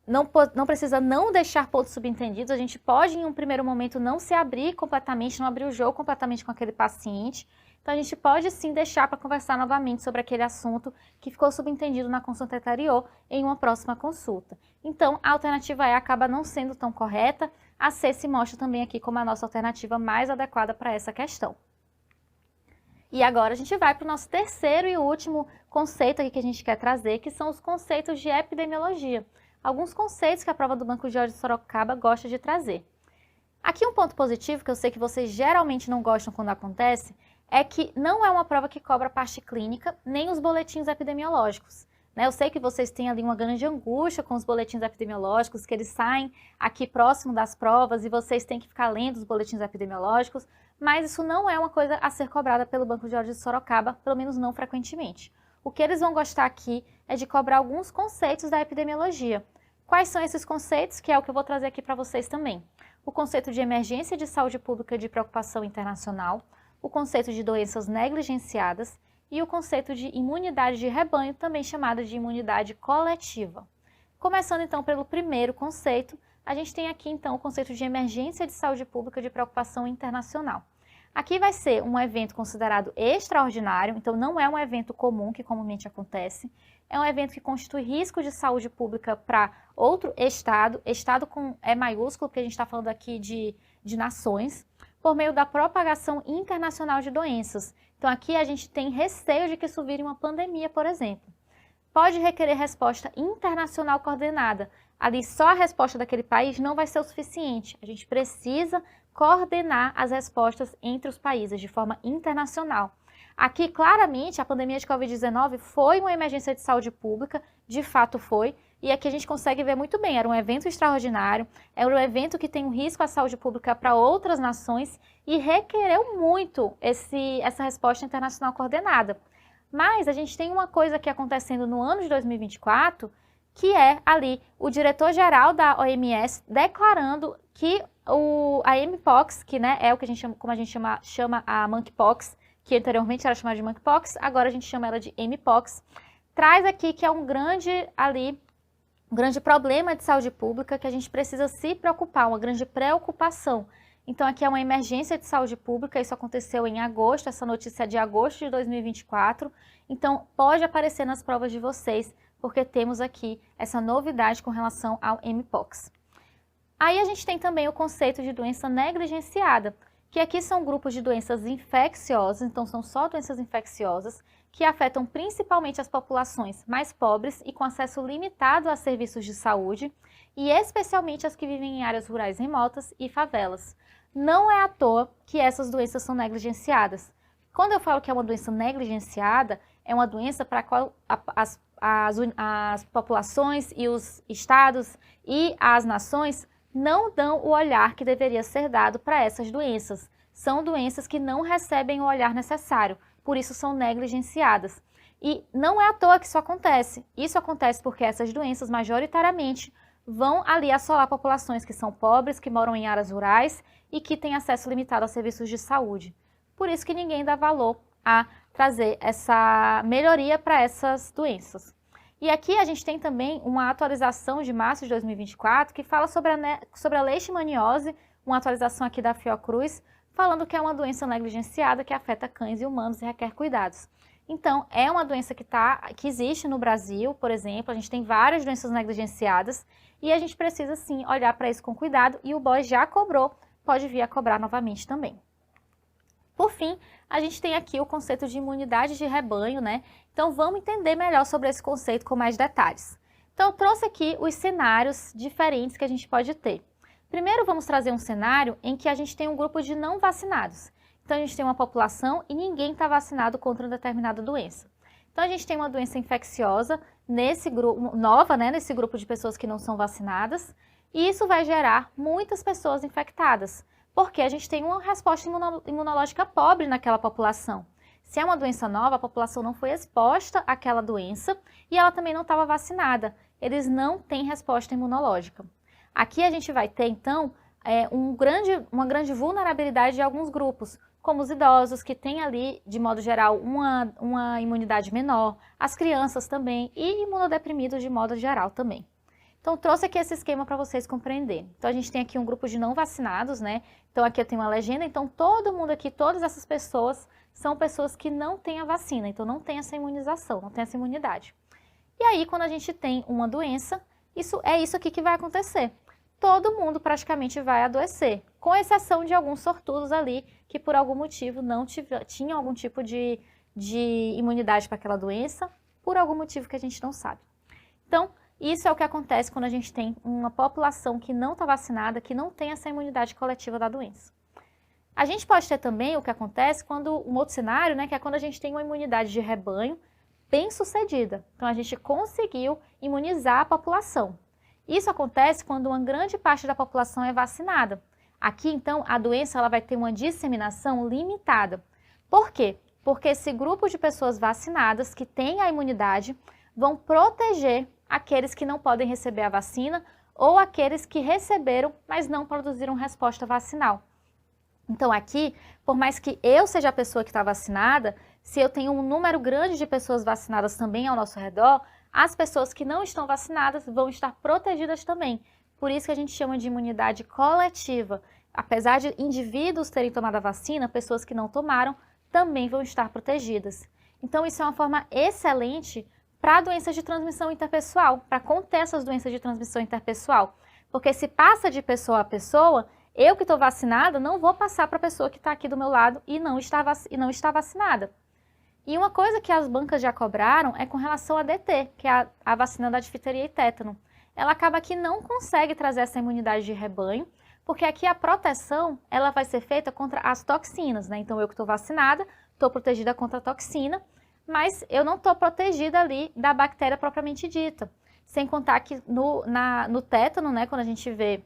não precisa não deixar pontos subentendidos, a gente pode em um primeiro momento não se abrir completamente, não abrir o jogo completamente com aquele paciente. Então a gente pode sim deixar para conversar novamente sobre aquele assunto que ficou subentendido na consulta anterior em uma próxima consulta. Então a alternativa E acaba não sendo tão correta, a C se mostra também aqui como a nossa alternativa mais adequada para essa questão. E agora a gente vai para o nosso terceiro e último conceito aqui que a gente quer trazer, que são os conceitos de epidemiologia. Alguns conceitos que a prova do Banco de Olhos de Sorocaba gosta de trazer. Aqui um ponto positivo, que eu sei que vocês geralmente não gostam quando acontece, é que não é uma prova que cobra a parte clínica, nem os boletins epidemiológicos. Eu sei que vocês têm ali uma grande angústia com os boletins epidemiológicos, que eles saem aqui próximo das provas e vocês têm que ficar lendo os boletins epidemiológicos, mas isso não é uma coisa a ser cobrada pelo Banco de Olhos de Sorocaba, pelo menos não frequentemente. O que eles vão gostar aqui é de cobrar alguns conceitos da epidemiologia. Quais são esses conceitos? Que é o que eu vou trazer aqui para vocês também. O conceito de emergência de saúde pública de preocupação internacional, o conceito de doenças negligenciadas e o conceito de imunidade de rebanho, também chamada de imunidade coletiva. Começando então pelo primeiro conceito, a gente tem aqui então o conceito de emergência de saúde pública de preocupação internacional. Aqui vai ser um evento considerado extraordinário, então não é um evento comum que comumente acontece, é um evento que constitui risco de saúde pública para outro estado, estado com E maiúsculo, porque a gente está falando aqui de nações, por meio da propagação internacional de doenças. Então aqui a gente tem receio de que isso vire uma pandemia, por exemplo. Pode requerer resposta internacional coordenada. Ali só a resposta daquele país não vai ser o suficiente. A gente precisa coordenar as respostas entre os países de forma internacional. Aqui, claramente, a pandemia de Covid-19 foi uma emergência de saúde pública, de fato foi, e aqui a gente consegue ver muito bem, era um evento extraordinário, era um evento que tem um risco à saúde pública para outras nações e requereu muito essa resposta internacional coordenada. Mas a gente tem uma coisa aqui acontecendo no ano de 2024, que é ali o diretor-geral da OMS declarando que a Mpox, que né, é o que a gente chama, como a gente chama a Monkeypox, que anteriormente era chamada de Monkeypox, agora a gente chama ela de Mpox, traz aqui que é um grande problema de saúde pública que a gente precisa se preocupar, uma grande preocupação. Então aqui é uma emergência de saúde pública, isso aconteceu em agosto, essa notícia é de agosto de 2024, então pode aparecer nas provas de vocês, porque temos aqui essa novidade com relação ao Mpox. Aí a gente tem também o conceito de doença negligenciada, que aqui são grupos de doenças infecciosas, então são só doenças infecciosas, que afetam principalmente as populações mais pobres e com acesso limitado a serviços de saúde, e especialmente as que vivem em áreas rurais remotas e favelas. Não é à toa que essas doenças são negligenciadas. Quando eu falo que é uma doença negligenciada, é uma doença para a qual as populações e os estados e as nações não dão o olhar que deveria ser dado para essas doenças. São doenças que não recebem o olhar necessário, por isso são negligenciadas. E não é à toa que isso acontece. Isso acontece porque essas doenças, majoritariamente, vão ali assolar populações que são pobres, que moram em áreas rurais e que têm acesso limitado a serviços de saúde. Por isso que ninguém dá valor a trazer essa melhoria para essas doenças. E aqui a gente tem também uma atualização de março de 2024 que fala sobre a leishmaniose, uma atualização aqui da Fiocruz, falando que é uma doença negligenciada que afeta cães e humanos e requer cuidados. Então, é uma doença que existe no Brasil, por exemplo, a gente tem várias doenças negligenciadas e a gente precisa sim olhar para isso com cuidado e o BOE já cobrou, pode vir a cobrar novamente também. Por fim, a gente tem aqui o conceito de imunidade de rebanho, né? Então vamos entender melhor sobre esse conceito com mais detalhes. Então eu trouxe aqui os cenários diferentes que a gente pode ter. Primeiro vamos trazer um cenário em que a gente tem um grupo de não vacinados. Então a gente tem uma população e ninguém está vacinado contra uma determinada doença. Então a gente tem uma doença infecciosa nesse grupo, nova, né, nesse grupo de pessoas que não são vacinadas, e isso vai gerar muitas pessoas infectadas, porque a gente tem uma resposta imunológica pobre naquela população. Se é uma doença nova, a população não foi exposta àquela doença e ela também não estava vacinada. Eles não têm resposta imunológica. Aqui a gente vai ter, então, uma grande vulnerabilidade de alguns grupos, como os idosos, que têm ali, de modo geral, uma imunidade menor, as crianças também e imunodeprimidos de modo geral também. Então, trouxe aqui esse esquema para vocês compreenderem. Então, a gente tem aqui um grupo de não vacinados, né? Então, aqui eu tenho uma legenda, então todo mundo aqui, todas essas pessoas, são pessoas que não têm a vacina, então não tem essa imunização, não tem essa imunidade. E aí, quando a gente tem uma doença, isso aqui que vai acontecer. Todo mundo praticamente vai adoecer, com exceção de alguns sortudos ali que por algum motivo não tinham algum tipo de imunidade para aquela doença, por algum motivo que a gente não sabe. Então, isso é o que acontece quando a gente tem uma população que não está vacinada, que não tem essa imunidade coletiva da doença. A gente pode ter também o que acontece quando, um outro cenário, né, que é quando a gente tem uma imunidade de rebanho bem sucedida. Então, a gente conseguiu imunizar a população. Isso acontece quando uma grande parte da população é vacinada. Aqui, então, a doença ela vai ter uma disseminação limitada. Por quê? Porque esse grupo de pessoas vacinadas que têm a imunidade vão proteger aqueles que não podem receber a vacina ou aqueles que receberam, mas não produziram resposta vacinal. Então aqui, por mais que eu seja a pessoa que está vacinada, se eu tenho um número grande de pessoas vacinadas também ao nosso redor, as pessoas que não estão vacinadas vão estar protegidas também. Por isso que a gente chama de imunidade coletiva. Apesar de indivíduos terem tomado a vacina, pessoas que não tomaram também vão estar protegidas. Então isso é uma forma excelente para doenças de transmissão interpessoal, para conter essas doenças de transmissão interpessoal. Porque se passa de pessoa a pessoa, eu que estou vacinada não vou passar para a pessoa que está aqui do meu lado e não está vacinada. E uma coisa que as bancas já cobraram é com relação à DT, que é a vacina da difteria e tétano. Ela acaba que não consegue trazer essa imunidade de rebanho, porque aqui a proteção ela vai ser feita contra as toxinas, né? Então eu que estou vacinada, estou protegida contra a toxina, mas eu não estou protegida ali da bactéria propriamente dita. Sem contar que no tétano, né, quando a gente vê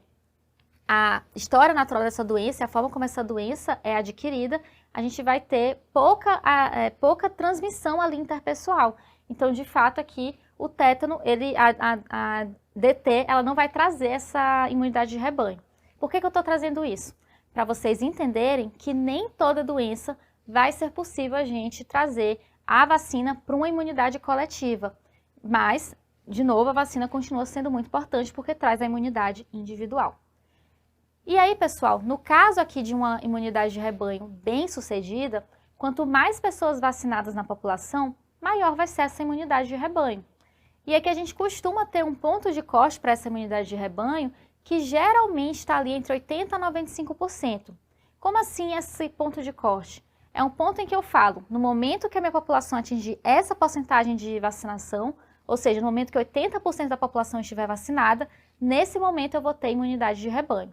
a história natural dessa doença, a forma como essa doença é adquirida, a gente vai ter pouca transmissão ali interpessoal. Então, de fato, aqui o tétano, a DT, ela não vai trazer essa imunidade de rebanho. Por que eu estou trazendo isso? Para vocês entenderem que nem toda doença vai ser possível a gente trazer a vacina para uma imunidade coletiva. Mas, de novo, a vacina continua sendo muito importante porque traz a imunidade individual. E aí, pessoal, no caso aqui de uma imunidade de rebanho bem sucedida, quanto mais pessoas vacinadas na população, maior vai ser essa imunidade de rebanho. E aqui a gente costuma ter um ponto de corte para essa imunidade de rebanho que geralmente está ali entre 80% a 95%. Como assim esse ponto de corte? É um ponto em que eu falo, no momento que a minha população atingir essa porcentagem de vacinação, ou seja, no momento que 80% da população estiver vacinada, nesse momento eu vou ter imunidade de rebanho.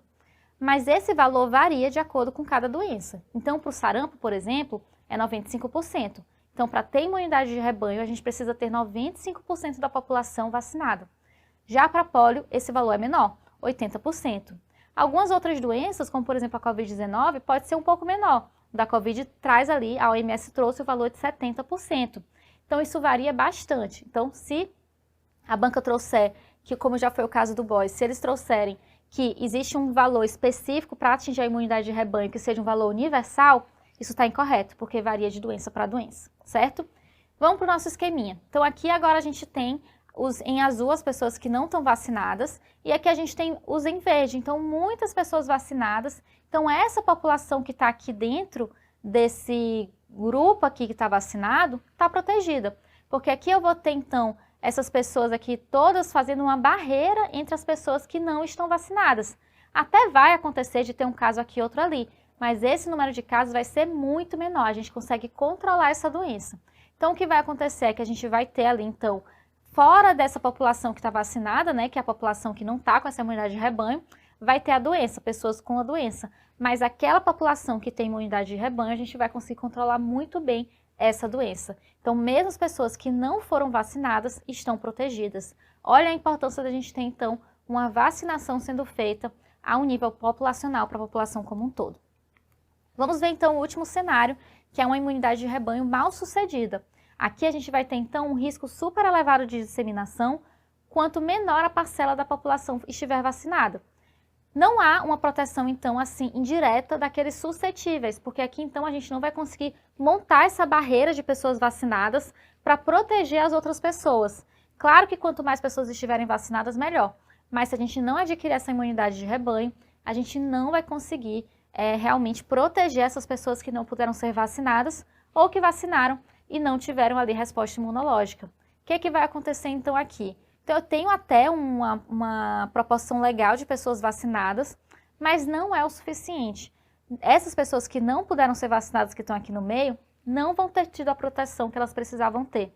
Mas esse valor varia de acordo com cada doença. Então, para o sarampo, por exemplo, é 95%. Então, para ter imunidade de rebanho, a gente precisa ter 95% da população vacinada. Já para pólio, esse valor é menor, 80%. Algumas outras doenças, como por exemplo a Covid-19, pode ser um pouco menor. Da Covid traz ali, a OMS trouxe o valor de 70%. Então, isso varia bastante. Então, se a banca trouxer, que como já foi o caso do BOIS, se eles trouxerem que existe um valor específico para atingir a imunidade de rebanho, que seja um valor universal, isso está incorreto, porque varia de doença para doença, certo? Vamos para o nosso esqueminha. Então, aqui agora a gente tem em azul as pessoas que não estão vacinadas, e aqui a gente tem os em verde, então muitas pessoas vacinadas. Então, essa população que está aqui dentro desse grupo aqui que está vacinado, está protegida. Porque aqui eu vou ter, então, essas pessoas aqui todas fazendo uma barreira entre as pessoas que não estão vacinadas. Até vai acontecer de ter um caso aqui e outro ali, mas esse número de casos vai ser muito menor, a gente consegue controlar essa doença. Então, o que vai acontecer é que a gente vai ter ali, então, fora dessa população que está vacinada, né, que é a população que não está com essa imunidade de rebanho, vai ter a doença, pessoas com a doença. Mas aquela população que tem imunidade de rebanho, a gente vai conseguir controlar muito bem essa doença. Então, mesmo as pessoas que não foram vacinadas estão protegidas. Olha a importância da gente ter, então, uma vacinação sendo feita a um nível populacional para a população como um todo. Vamos ver, então, o último cenário, que é uma imunidade de rebanho mal sucedida. Aqui a gente vai ter, então, um risco super elevado de disseminação, quanto menor a parcela da população estiver vacinada. Não há uma proteção, então, assim, indireta daqueles suscetíveis, porque aqui, então, a gente não vai conseguir montar essa barreira de pessoas vacinadas para proteger as outras pessoas. Claro que quanto mais pessoas estiverem vacinadas, melhor. Mas se a gente não adquirir essa imunidade de rebanho, a gente não vai conseguir realmente proteger essas pessoas que não puderam ser vacinadas ou que vacinaram e não tiveram ali resposta imunológica. O que vai acontecer, então, aqui? Então, eu tenho até uma proporção legal de pessoas vacinadas, mas não é o suficiente. Essas pessoas que não puderam ser vacinadas, que estão aqui no meio, não vão ter tido a proteção que elas precisavam ter.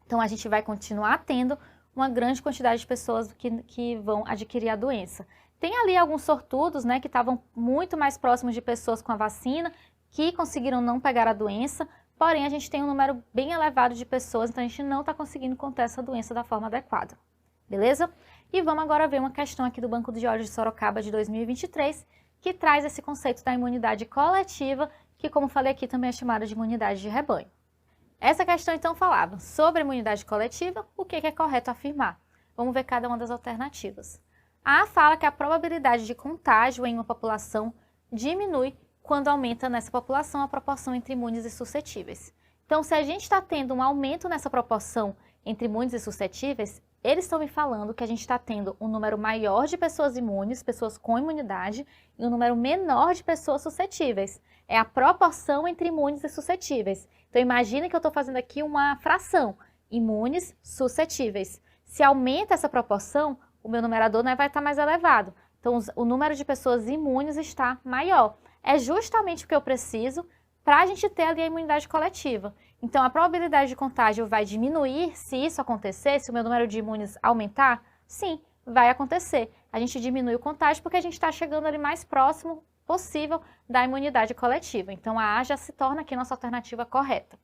Então, a gente vai continuar tendo uma grande quantidade de pessoas que vão adquirir a doença. Tem ali alguns sortudos, né, que estavam muito mais próximos de pessoas com a vacina, que conseguiram não pegar a doença, porém a gente tem um número bem elevado de pessoas, então a gente não está conseguindo conter essa doença da forma adequada. Beleza? E vamos agora ver uma questão aqui do Banco de Olhos de Sorocaba de 2023, que traz esse conceito da imunidade coletiva, que, como falei aqui, também é chamada de imunidade de rebanho. Essa questão, então, falava sobre a imunidade coletiva, o que é correto afirmar. Vamos ver cada uma das alternativas. A fala que a probabilidade de contágio em uma população diminui quando aumenta nessa população a proporção entre imunes e suscetíveis. Então, se a gente está tendo um aumento nessa proporção entre imunes e suscetíveis, eles estão me falando que a gente está tendo um número maior de pessoas imunes, pessoas com imunidade, e um número menor de pessoas suscetíveis. É a proporção entre imunes e suscetíveis. Então, imagine que eu estou fazendo aqui uma fração, imunes, suscetíveis. Se aumenta essa proporção, o meu numerador vai estar mais elevado. Então, o número de pessoas imunes está maior. É justamente o que eu preciso para a gente ter ali a imunidade coletiva. Então, a probabilidade de contágio vai diminuir se isso acontecer, se o meu número de imunes aumentar? Sim, vai acontecer. A gente diminui o contágio porque a gente está chegando ali mais próximo possível da imunidade coletiva. Então, a A já se torna aqui nossa alternativa correta.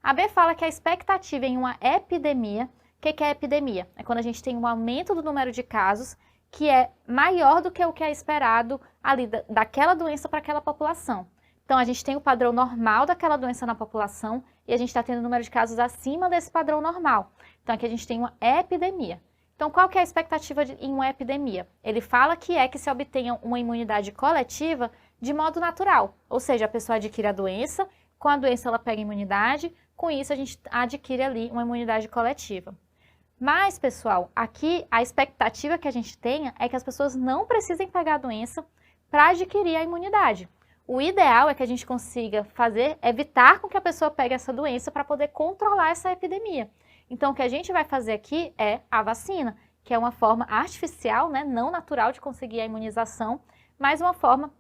A B fala que a expectativa em uma epidemia, o que é epidemia? É quando a gente tem um aumento do número de casos que é maior do que o que é esperado ali daquela doença para aquela população. Então, a gente tem o padrão normal daquela doença na população e a gente está tendo um número de casos acima desse padrão normal. Então, aqui a gente tem uma epidemia. Então, qual que é a expectativa em uma epidemia? Ele fala que se obtenha uma imunidade coletiva de modo natural, ou seja, a pessoa adquire a doença, com a doença ela pega imunidade, com isso a gente adquire ali uma imunidade coletiva. Mas, pessoal, aqui a expectativa que a gente tenha é que as pessoas não precisem pegar a doença para adquirir a imunidade. O ideal é que a gente consiga evitar com que a pessoa pegue essa doença para poder controlar essa epidemia. Então, o que a gente vai fazer aqui é a vacina, que é uma forma artificial, né, não natural de conseguir a imunização, mas uma forma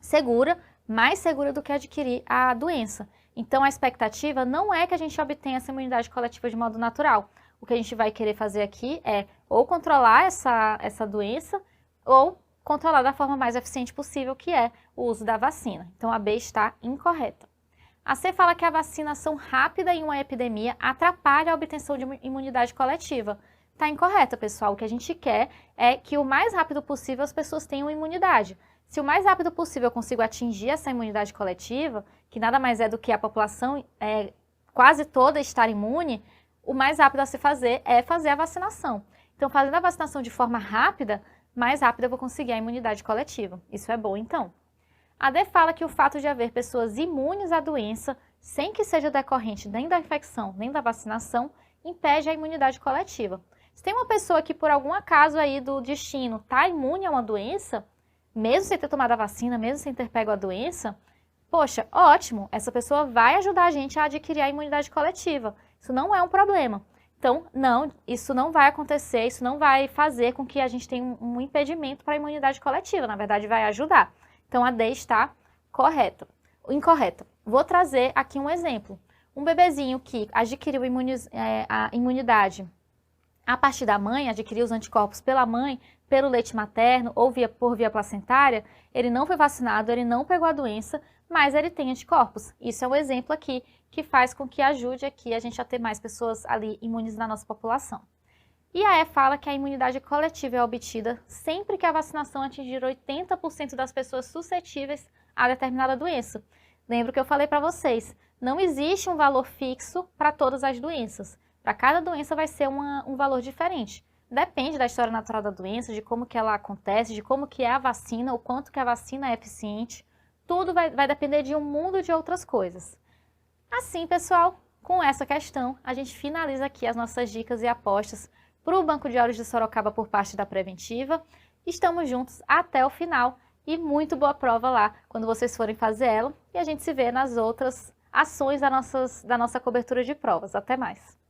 segura, mais segura do que adquirir a doença. Então, a expectativa não é que a gente obtenha essa imunidade coletiva de modo natural. O que a gente vai querer fazer aqui é ou controlar essa doença ou controlar da forma mais eficiente possível, que é o uso da vacina. Então, a B está incorreta. A C fala que a vacinação rápida em uma epidemia atrapalha a obtenção de imunidade coletiva. Está incorreta, pessoal. O que a gente quer é que o mais rápido possível as pessoas tenham imunidade. Se o mais rápido possível eu consigo atingir essa imunidade coletiva, que nada mais é do que a população quase toda estar imune, o mais rápido a se fazer é fazer a vacinação. Então, fazendo a vacinação de forma rápida, mais rápido eu vou conseguir a imunidade coletiva. Isso é bom, então. A D fala que o fato de haver pessoas imunes à doença, sem que seja decorrente nem da infecção, nem da vacinação, impede a imunidade coletiva. Se tem uma pessoa que, por algum acaso aí do destino, está imune a uma doença, mesmo sem ter tomado a vacina, mesmo sem ter pego a doença, poxa, ótimo, essa pessoa vai ajudar a gente a adquirir a imunidade coletiva. Isso não é um problema. Então, não, isso não vai acontecer, isso não vai fazer com que a gente tenha um impedimento para a imunidade coletiva, na verdade vai ajudar. Então, a D está incorreta. Vou trazer aqui um exemplo. Um bebezinho que adquiriu a imunidade a partir da mãe, adquiriu os anticorpos pela mãe, pelo leite materno ou por via placentária, ele não foi vacinado, ele não pegou a doença, mas ele tem anticorpos. Isso é um exemplo aqui que faz com que ajude aqui a gente a ter mais pessoas ali imunes na nossa população. E a E fala que a imunidade coletiva é obtida sempre que a vacinação atingir 80% das pessoas suscetíveis a determinada doença. Lembra que eu falei para vocês, não existe um valor fixo para todas as doenças. Para cada doença vai ser um valor diferente. Depende da história natural da doença, de como que ela acontece, de como que é a vacina, o quanto que a vacina é eficiente. Tudo vai depender de um mundo de outras coisas. Assim, pessoal, com essa questão, a gente finaliza aqui as nossas dicas e apostas para o Banco de Olhos de Sorocaba por parte da Preventiva. Estamos juntos até o final e muito boa prova lá quando vocês forem fazer ela. E a gente se vê nas outras ações da nossa cobertura de provas. Até mais!